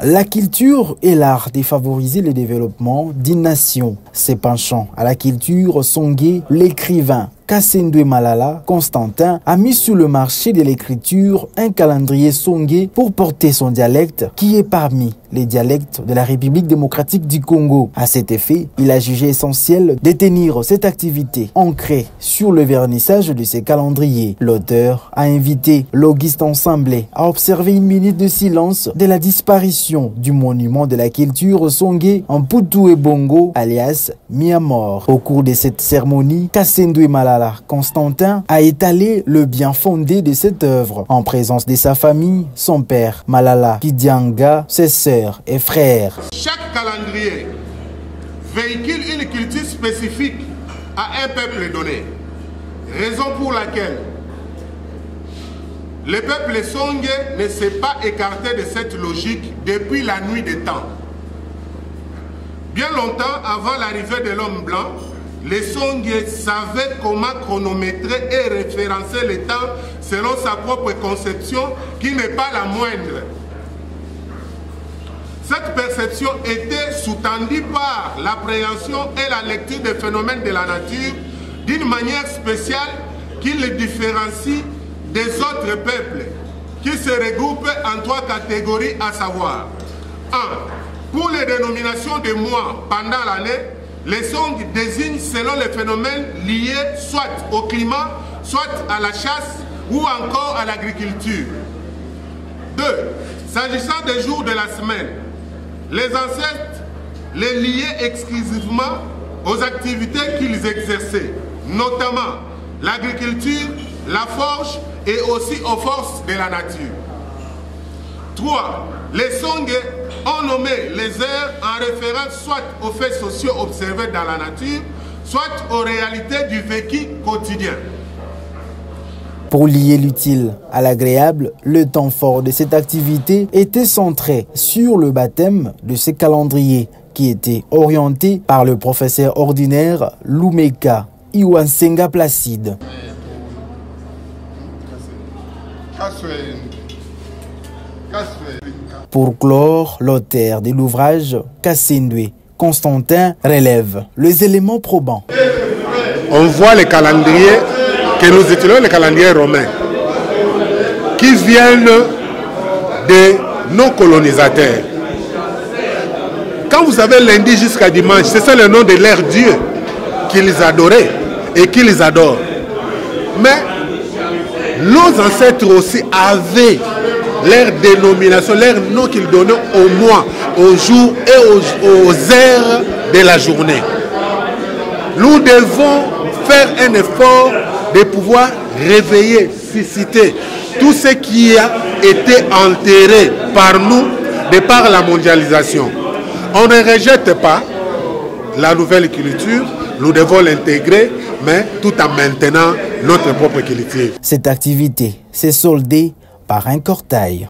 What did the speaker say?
La culture est l'art de favoriser le développement d'une nation. Ses penchants à la culture Songé, l'écrivain Kassendoé Malala Constantin a mis sur le marché de l'écriture un calendrier Songé pour porter son dialecte qui est parmi les dialectes de la République démocratique du Congo. À cet effet, il a jugé essentiel de tenir cette activité ancrée sur le vernissage de ces calendriers. L'auteur a invité l'Auguste Ensemblé à observer une minute de silence de la disparition du monument de la culture Songé en Putu et Bongo, alias Miamor. Au cours de cette cérémonie, Kassendoé Malala Constantin a étalé le bien fondé de cette œuvre en présence de sa famille, son père Malala Kidianga, ses sœurs et frères. Chaque calendrier véhicule une culture spécifique à un peuple donné, raison pour laquelle le peuple Songé ne s'est pas écarté de cette logique depuis la nuit des temps. Bien longtemps avant l'arrivée de l'homme blanc, les Songé savaient comment chronométrer et référencer le temps selon sa propre conception, qui n'est pas la moindre. Cette perception était sous-tendue par l'appréhension et la lecture des phénomènes de la nature d'une manière spéciale qui les différencie des autres peuples, qui se regroupent en 3 catégories, à savoir 1. Pour les dénominations de mois pendant l'année, les Song désignent selon les phénomènes liés soit au climat, soit à la chasse ou encore à l'agriculture. 2. S'agissant des jours de la semaine, les ancêtres les liaient exclusivement aux activités qu'ils exerçaient, notamment l'agriculture, la forge et aussi aux forces de la nature. 3. Les Songé ont nommé les heures en référence soit aux faits sociaux observés dans la nature, soit aux réalités du vécu quotidien. Pour lier l'utile à l'agréable, le temps fort de cette activité était centré sur le baptême de ce calendrier qui était orienté par le professeur ordinaire Lumeka Iwansenga Placide. Pour clore, l'auteur de l'ouvrage Kassendoé Constantin relève les éléments probants. On voit les calendriers que nous utilisons, les calendriers romains, qui viennent de nos colonisateurs. Quand vous avez lundi jusqu'à dimanche, c'est ça le nom de leur Dieu qu'ils adoraient et qu'ils adorent. Mais nos ancêtres aussi avaient leur dénomination, leur nom qu'ils donnaient au mois, aux jours et aux heures de la journée. Nous devons faire un effort de pouvoir réveiller, susciter tout ce qui a été enterré par nous de par la mondialisation. On ne rejette pas la nouvelle culture, nous devons l'intégrer, mais tout en maintenant notre propre culture. Cette activité s'est soldée par un cortège.